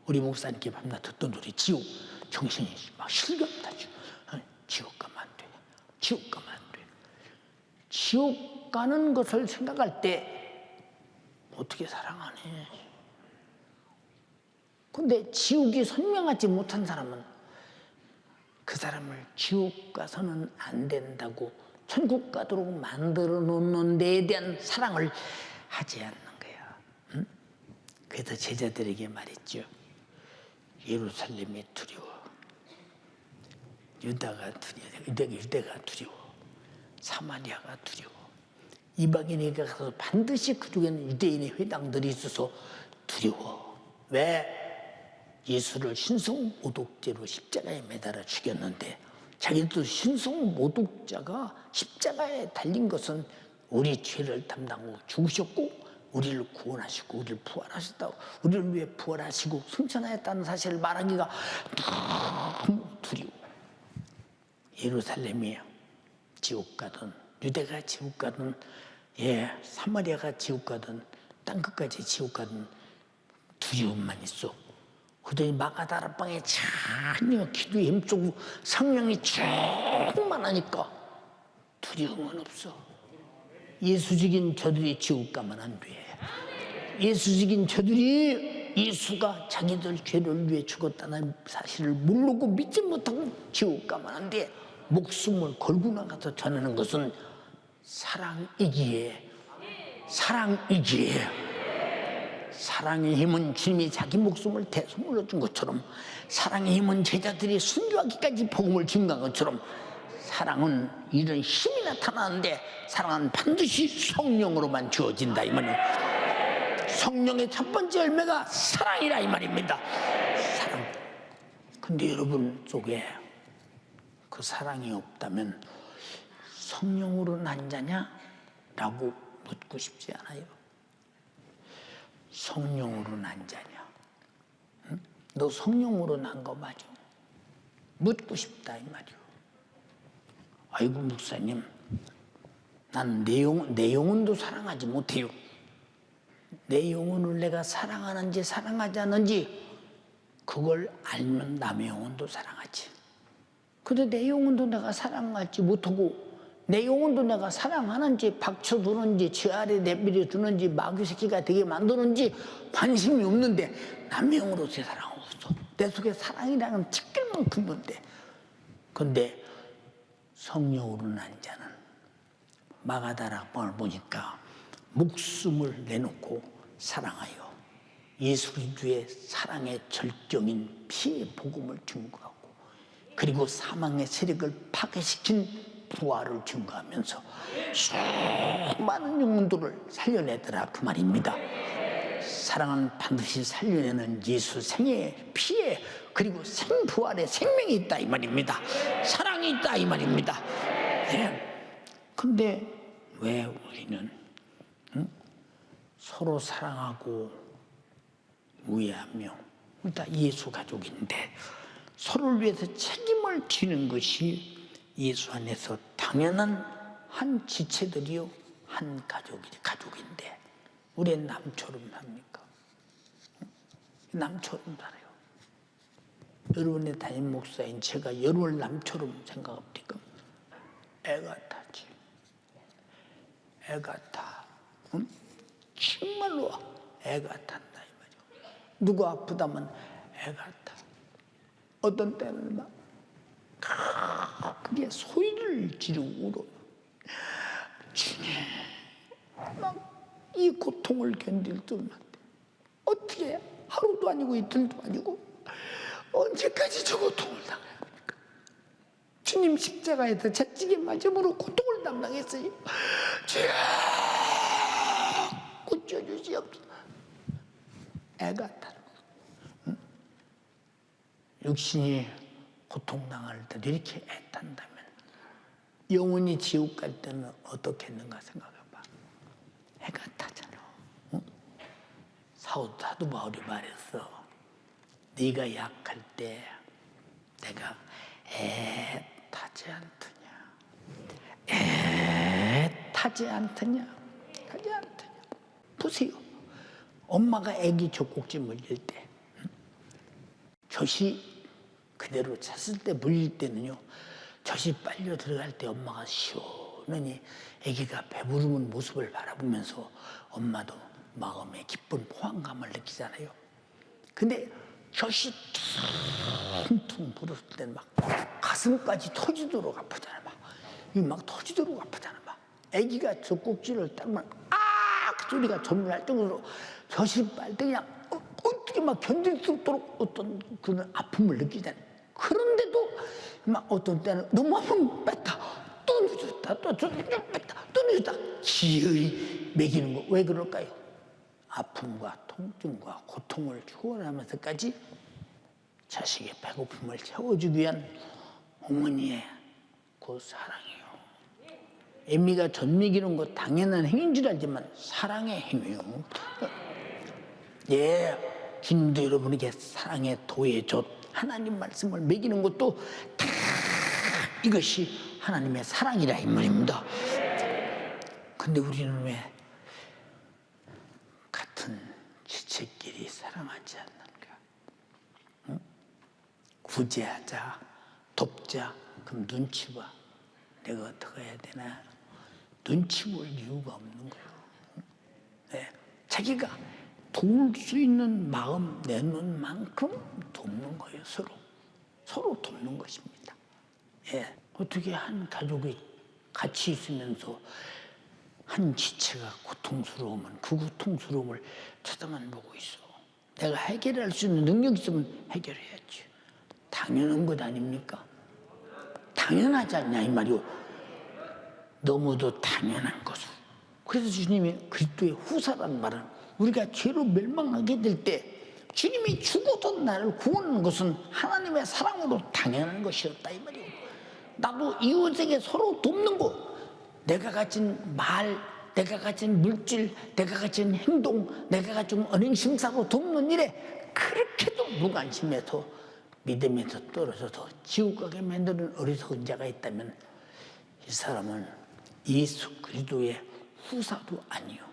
우리 목사님께 밤낮 듣던 소리 지옥 정신이 막 실감나죠. 지옥 가면 안 돼. 지옥 가면 안 돼. 지옥 가는 것을 생각할 때 어떻게 사랑하네. 근데 지옥이 선명하지 못한 사람은 그 사람을 지옥 가서는 안 된다고 천국 가도록 만들어 놓는 데에 대한 사랑을 하지 않는 거야. 응? 그래서 제자들에게 말했죠. 예루살렘이 두려워. 유대가 두려워. 사마리아가 두려워. 이방인에게 가서 반드시 그쪽에는 유대인의 회당들이 있어서 두려워. 왜? 예수를 신성모독죄로 십자가에 매달아 죽였는데 자기도 신성모독자가 십자가에 달린 것은 우리 죄를 담당하고 죽으셨고 우리를 구원하시고 우리를 부활하셨다고 우리를 위해 부활하시고 승천하였다는 사실을 말하기가 너무 두려워. 예루살렘이 지옥 가든 유대가 지옥 가든 사마리아가 지옥 가든 땅끝까지 지옥 가든 두려움만 있어. 그러더니 마가다라방에 전혀 기도에 힘쓰고 성령이 충만하니까 두려움은 없어. 예수적인 저들이 지옥 가면 안 돼. 예수적인 저들이 예수가 자기들 죄를 위해 죽었다는 사실을 모르고 믿지 못하고 지옥 가면 안 돼. 목숨을 걸고 나가서 전하는 것은 사랑이기에 사랑의 힘은 주님이 자기 목숨을 대속물로 준 것처럼 사랑의 힘은 제자들이 순교하기까지 복음을 증거한 것처럼 사랑은 이런 힘이 나타나는데 사랑은 반드시 성령으로만 주어진다 이 말이에요. 성령의 첫 번째 열매가 사랑이라 이 말입니다. 사랑. 근데 여러분 속에 그 사랑이 없다면 성령으로 난 자냐? 라고 묻고 싶지 않아요? 성령으로 난 자냐? 응? 너 성령으로 난 거 맞아? 묻고 싶다 이 말이요. 아이고 목사님, 난 내 영혼도 사랑하지 못해요. 내 영혼을 내가 사랑하는지 사랑하지 않는지 그걸 알면 남의 영혼도 사랑하지. 근데 내 영혼도 내가 사랑하지 못하고 내 영혼도 내가 사랑하는지 박쳐두는지 제 아래 내버려 두는지 마귀 새끼가 되게 만드는지 관심이 없는데 남의 영혼으로 제 사랑하고 없어. 내 속에 사랑이라는 티끌만큼 건데. 근데 성령으로 난 자는 마가다락방을 보니까 목숨을 내놓고 사랑하여 예수 그리스도의 사랑의 절정인 피의 복음을 증거하고 그리고 사망의 세력을 파괴시킨 부활을 증거하면서 수많은 영혼들을 살려내더라 그 말입니다. 사랑은 반드시 살려내는 예수 생의 피에 그리고 생부활의 생명이 있다 이 말입니다. 사랑이 있다 이 말입니다. 근데 왜 우리는 서로 사랑하고 우애하며 다 예수 가족인데 서로를 위해서 책임을 지는 것이 예수 안에서 당연한 한 지체들이요 한 가족인데 우리 남처럼 삽니까? 남처럼 살아요. 여러분의 담임 목사인 제가 여러분을 남처럼 생각합니까? 애 같아지. 애 같아. 응? 정말로 애 같았다 이 말이야. 누구 아프다면 애 같아. 어떤 때는 막 그게 소리를 지르고 울어. 주님, 막 이 고통을 견딜 줄 몰라. 어떻게 하루도 아니고 이틀도 아니고 언제까지 저 고통을 당합니까? 주님 십자가에서 채찍에 맞음으로 고통을 담당했어요. 주여 고쳐주시옵소서. 애가 타는 응? 육신이 고통당할 때도 이렇게 애탄다면 영원히 지옥 갈 때는 어떻겠는가 생각해봐. 애가 타잖아. 응? 사도 바울이 말했어. 네가 약할 때 내가 애타지 않더냐. 애타지 않더냐. 타지 않더냐. 보세요. 엄마가 아기 젖꼭지 물릴 때 젖이 그대로 찼을 때 물릴 때는요, 젖이 빨려 들어갈 때 엄마가 시원하니 아기가 배부르는 모습을 바라보면서 엄마도 마음에 기쁜 포만감을 느끼잖아요. 근데 젖이 퉁퉁 불었을 때는 막 가슴까지 터지도록 아프잖아. 막 터지도록 아프잖아. 아기가 젖꼭지를 딱만 그 소리가 전문할 정도로 젖이 빨 때 그냥 어떻게 막 견딜 수 없도록 어떤 그런 아픔을 느끼잖아요. 그런데도 막 어떤 때는 너무 아프면 뺐다, 또 늦었다, 또 뺐다, 또 늦었다. 기어이 먹이는 거 왜 그럴까요? 아픔과 통증과 고통을 추월하면서까지 자식의 배고픔을 채워주기 위한 어머니의 그 사랑이에요. 애미가 젖 먹이는 거 당연한 행위인 줄 알지만 사랑의 행위요. 예, 주님도 여러분에게 사랑의 도의 젖 하나님 말씀을 먹이는 것도 다 이것이 하나님의 사랑이라 이 말입니다. 근데 우리는 왜 같은 지체끼리 사랑하지 않는가? 응? 구제하자, 돕자. 그럼 눈치 봐. 내가 어떻게 해야 되나? 눈치 볼 이유가 없는 거예요. 네. 자기가 도울 수 있는 마음 내놓은 만큼 돕는 거예요. 서로 돕는 것입니다. 예. 어떻게 한 가족이 같이 있으면서 한 지체가 고통스러우면 그 고통스러움을 쳐다만 보고 있어. 내가 해결할 수 있는 능력이 있으면 해결해야지. 당연한 것 아닙니까? 당연하지 않냐 이 말이오. 너무도 당연한 것을. 그래서 주님이 그리스도의 후사란 말은 우리가 죄로 멸망하게 될 때 주님이 죽어도 나를 구원하는 것은 하나님의 사랑으로 당연한 것이었다 이 말이오. 나도 이웃에게 서로 돕는 거, 내가 가진 말, 내가 가진 물질, 내가 가진 행동, 내가 가진 언행심사로 돕는 일에 그렇게도 무관심해서 믿음에서 떨어져서 지옥 가게 만드는 어리석은 자가 있다면 이 사람은 예수 그리스도의 후사도 아니요,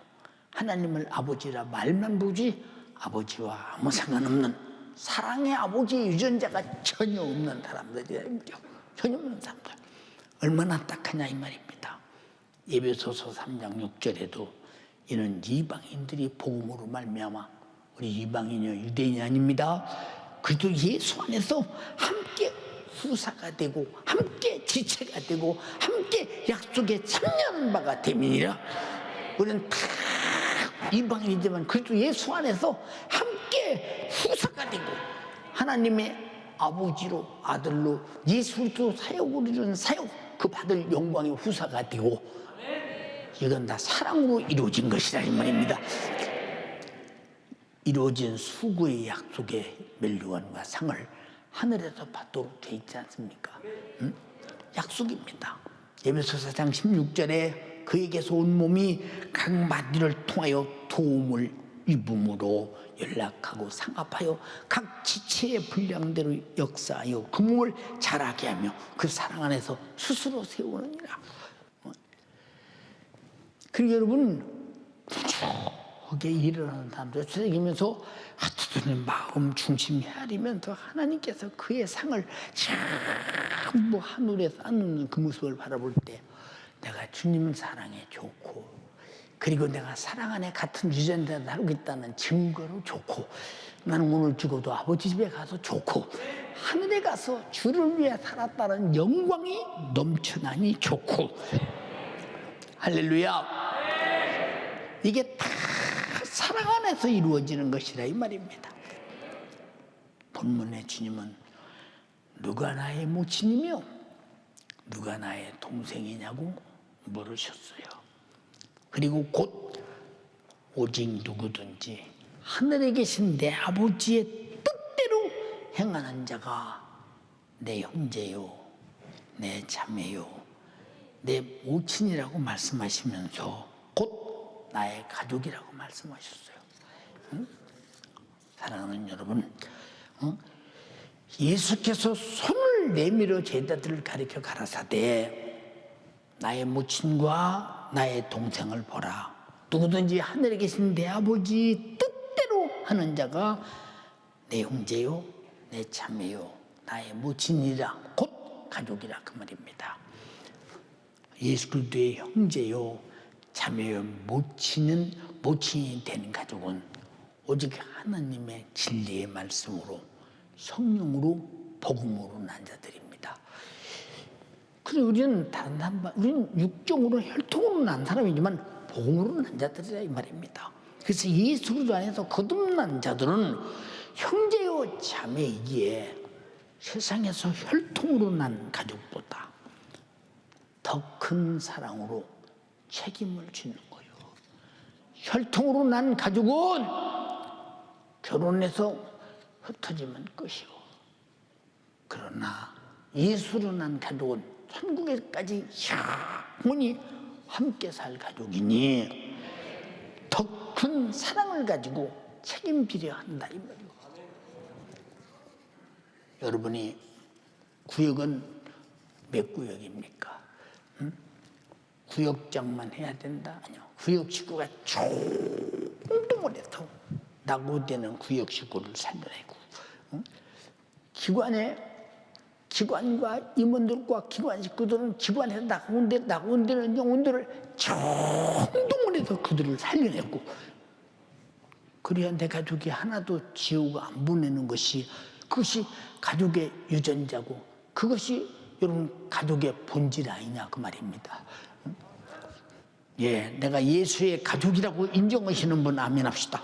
하나님을 아버지라 말만 보지 아버지와 아무 상관없는 사랑의 아버지의 유전자가 전혀 없는 사람들이죠. 전혀 없는 사람들. 얼마나 딱하냐 이 말입니다. 에베소서 3장 6절에도 이는 이방인들이 복음으로 말미암아, 우리 이방인이요 유대인이 아닙니다. 그래도 예수 안에서 함께 후사가 되고 함께 지체가 되고 함께 약속에 참여하는 바가 됨이니라. 우리는 다 이방인이지만 그래도 예수 안에서 함께 후사가 되고 하나님의 아버지로 아들로 예수로 사역을 이루는 사역, 그 받을 영광의 후사가 되고, 이건 다 사랑으로 이루어진 것이라 이 말입니다. 이루어진 수고의 약속의 멸류관과 상을 하늘에서 받도록 돼 있지 않습니까? 응? 약속입니다. 에베소서 4장 16절에 그에게서 온 몸이 각 마디를 통하여 도움을 입음으로 연락하고 상합하여 각 지체의 분량대로 역사하여 그 몸을 자라게 하며 그 사랑 안에서 스스로 세우느니라. 그리고 여러분, 부족하게 일어나는 사람들 새기면서 하트드는 마음 중심 헤아리면서 하나님께서 그의 상을 전부 하늘에 쌓는 그 모습을 바라볼 때 내가 주님 사랑에 좋고, 그리고 내가 사랑 안에 같은 유전자를 다루고 있다는 증거로 좋고, 나는 오늘 죽어도 아버지 집에 가서 좋고, 하늘에 가서 주를 위해 살았다는 영광이 넘쳐나니 좋고. 할렐루야. 이게 다 사랑 안에서 이루어지는 것이라 이 말입니다. 본문의 주님은 누가 나의 모친이며 누가 나의 동생이냐고 물으셨어요. 그리고 곧 오직 누구든지 하늘에 계신 내 아버지의 뜻대로 행하는 자가 내 형제요, 내 자매요, 내 모친이라고 말씀하시면서 곧 나의 가족이라고 말씀하셨어요. 응? 사랑하는 여러분, 예수께서 손을 내밀어 제자들을 가리켜 가라사대 나의 모친과 나의 동생을 보라. 누구든지 하늘에 계신 내 아버지 뜻대로 하는 자가 내 형제요, 내 자매요, 나의 모친이라, 곧 가족이라 그 말입니다. 예수 그리스도의 형제요, 자매요, 모친이 되는 가족은 오직 하나님의 진리의 말씀으로 성령으로 복음으로 난 자들입니다. 그래서 우리는 우리는 육정으로 혈통으로 난 사람이지만 복음으로 난 자들이라 이 말입니다. 그래서 예수 그리스도 안에서 거듭난 자들은 형제요 자매이기에 세상에서 혈통으로 난 가족보다 더 큰 사랑으로 책임을 지는 거예요. 혈통으로 난 가족은 결혼해서 흩어지면 끝이요. 그러나 예수로 난 가족은 천국에까지 영원히 함께 살 가족이니 더 큰 사랑을 가지고 책임지려 한다 이 말이에요. 여러분이 구역은 몇 구역입니까? 응? 구역장만 해야 된다? 아니요. 구역 식구가 총동을 해서 낙오되는 구역 식구를 살려내고, 응? 기관과 임원들과 기관 식구들은 기관에서 나온 데는 영혼들을 총동을 해서 그들을 살려내고, 그래야 내 가족이 하나도 지우고 안 보내는 것이, 그것이 가족의 유전자고 그것이 여러분 가족의 본질 아니냐 그 말입니다. 예, 내가 예수의 가족이라고 인정하시는 분 아멘 합시다.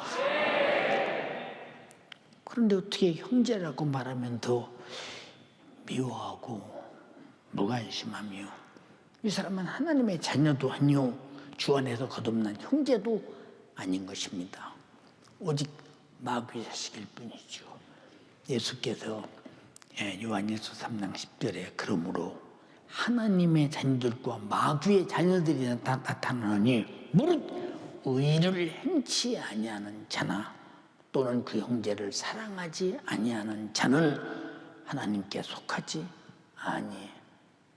그런데 어떻게 형제라고 말하면 더 미워하고 무관심하며, 이 사람은 하나님의 자녀도 아니요 주 안에서 거듭난 형제도 아닌 것입니다. 오직 마귀의 자식일 뿐이죠. 예수께서 요한일서 3장 10절에 그러므로 하나님의 자녀들과 마귀의 자녀들이 나타나니 무릇 의를 행치 아니하는 자나 또는 그 형제를 사랑하지 아니하는 자는 하나님께 속하지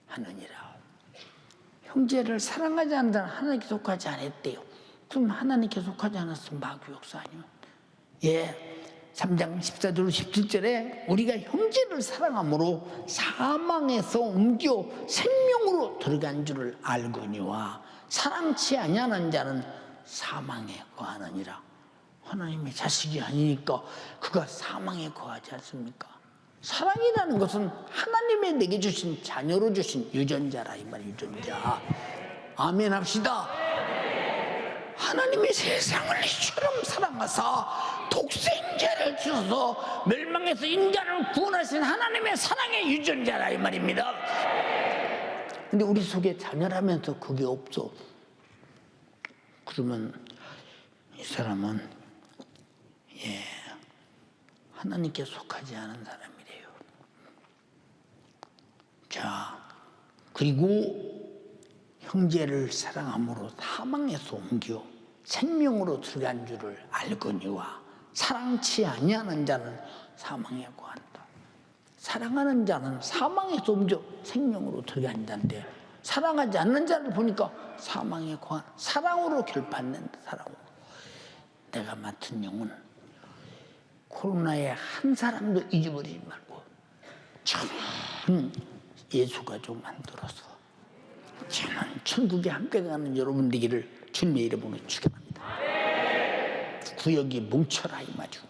아니하느니라. 형제를 사랑하지 않는 자는 하나님께 속하지 않았대요. 그럼 하나님께 속하지 않았으면 마귀 역사 아니요? 예, 3장 14절 17절에 우리가 형제를 사랑함으로 사망에서 옮겨 생명으로 들어간 줄을 알거니와 사랑치 아니하는 자는 사망에 거하느니라. 하나님의 자식이 아니니까 그가 사망에 거하지 않습니까? 사랑이라는 것은 하나님의 내게 주신 자녀로 주신 유전자라 이 말, 유전자. 아멘 합시다. 하나님이 세상을 이처럼 사랑하사 독생자를 주셔서 멸망에서 인간을 구원하신 하나님의 사랑의 유전자라 이 말입니다. 근데 우리 속에 자녀라면서 그게 없어. 그러면 이 사람은 하나님께 속하지 않은 사람이래요. 자, 그리고 형제를 사랑함으로 사망에서 옮겨 생명으로 들어간 줄을 알거니와 사랑치 아니하는 자는 사망에 거한다. 사랑하는 자는 사망에서 옮겨 생명으로 들어간 자인데, 사랑하지 않는 자를 보니까 사망에 거한, 사랑으로 결판낸다. 사랑으로. 내가 맡은 영은 코로나에 한 사람도 잊어버리지 말고 전 예수가족 만들어서 저는 천국에 함께 가는 여러분 되기를 주님의 이름으로 축원합니다. 구역이 뭉쳐라 이 말이죠.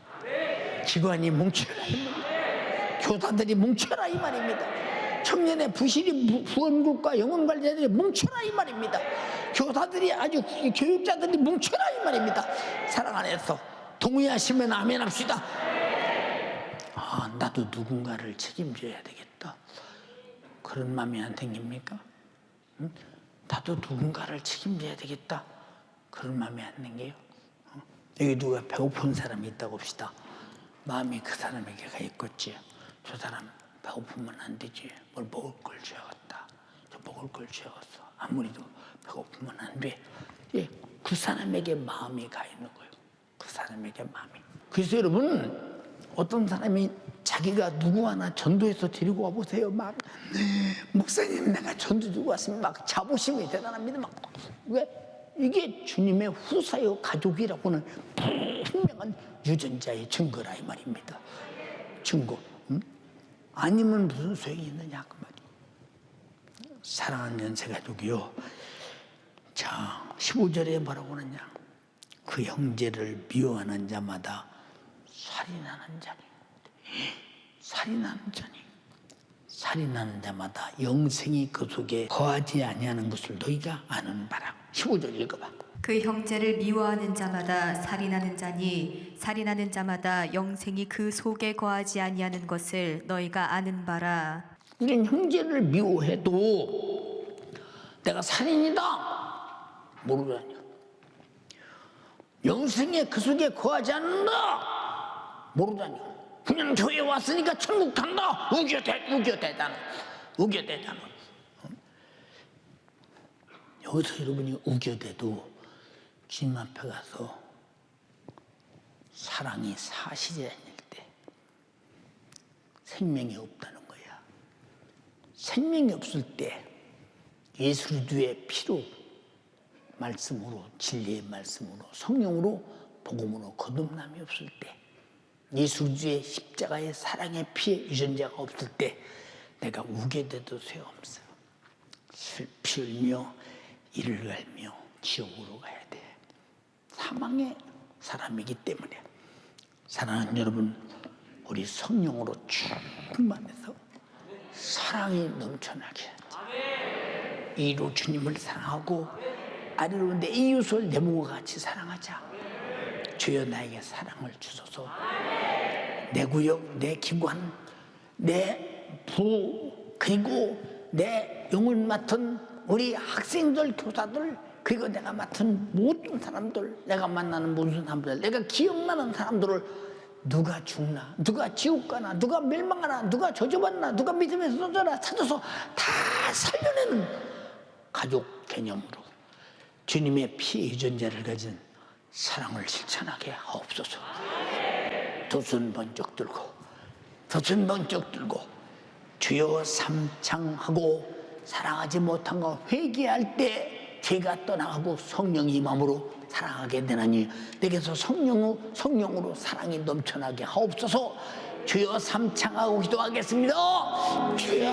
기관이 뭉쳐라 이 말입니다. 교사들이 뭉쳐라 이 말입니다. 청년의 부실이 부원국과 영혼관리자들이 뭉쳐라 이 말입니다. 교사들이 아주 교육자들이 뭉쳐라 이 말입니다. 사랑 안에서 동의하시면 아멘 합시다. 아, 나도 누군가를 책임져야 되겠다. 그런 마음이 안 생깁니까? 응? 나도 누군가를 책임져야 되겠다. 그런 마음이 안 생겨요? 여기 누가 배고픈 사람이 있다고 합시다. 마음이 그 사람에게 가 있겠지. 저 사람 배고프면 안 되지. 뭘 먹을 걸 줘야겠다. 저 먹을 걸 줘야겠어. 아무리도 배고프면 안 돼. 예, 그 사람에게 마음이 가 있는 거예요. 그 사람에게 마음이. 그래서 여러분, 어떤 사람이 자기가 누구 하나 전도해서 데리고 와보세요. 막, 목사님 내가 전도 주고 왔으면 막 자부심이 대단합니다. 막, 왜? 이게 주님의 후사요 가족이라고는 분명한 유전자의 증거라 이 말입니다. 증거. 응? 아니면 무슨 소용이 있느냐 그 말이에요. 사랑하는 연세가족이요. 자, 15절에 뭐라고 하느냐. 그 형제를 미워하는 자마다 살인하는 자니. 살인하는 자니. 살인하는 자마다 영생이 그 속에 거하지 아니하는 것을 너희가 아는 바라. 15절 읽어봐. 그 형제를 미워하는 자마다 살인하는 자니 살인하는 자마다 영생이 그 속에 거하지 아니하는 것을 너희가 아는 바라. 우린 형제를 미워해도 내가 살인이다 모르다니. 영생에 그 속에 거하지 않는다 모르다니. 그냥 교회 왔으니까 천국 간다. 우겨대잖아. 여기서 여러분이 우겨대도 주님 앞에 가서 사랑이 사실이 아닐 때 생명이 없다는 거야. 생명이 없을 때 예수 그리스도의 피로, 말씀으로, 진리의 말씀으로, 성령으로, 복음으로 거듭남이 없을 때, 예수 그리스도의 십자가의 사랑의 피의 유전자가 없을 때 내가 우겨대도 소용없어요. 슬피 울며 이를 갈며 지옥으로 가야 돼. 사망의 사람이기 때문에. 사랑하는 여러분, 우리 성령으로 충만해서 사랑이 넘쳐나게 하자. 이로 주님을 사랑하고 아래로 내 이웃을 내 몸과 같이 사랑하자. 주여 나에게 사랑을 주소서. 내 구역, 내 기관, 내 부, 그리고 내 영을 맡은 우리 학생들, 교사들, 그리고 내가 맡은 모든 사람들, 내가 만나는 모든 사람들, 내가 기억나는 사람들을 누가 죽나, 누가 지옥 가나, 누가 멸망하나, 누가 저주받나, 누가 믿음에서 쏟아나 찾아서 다 살려내는 가족 개념으로 주님의 피 유전자를 가진 사랑을 실천하게 하옵소서. 두 손 번쩍 들고 주여 삼창하고 사랑하지 못한 거 회개할 때 죄가 떠나가고 성령이 임함으로 사랑하게 되나니 내게서 성령으로 사랑이 넘쳐나게 하옵소서. 주여 삼창하고 기도하겠습니다. 주여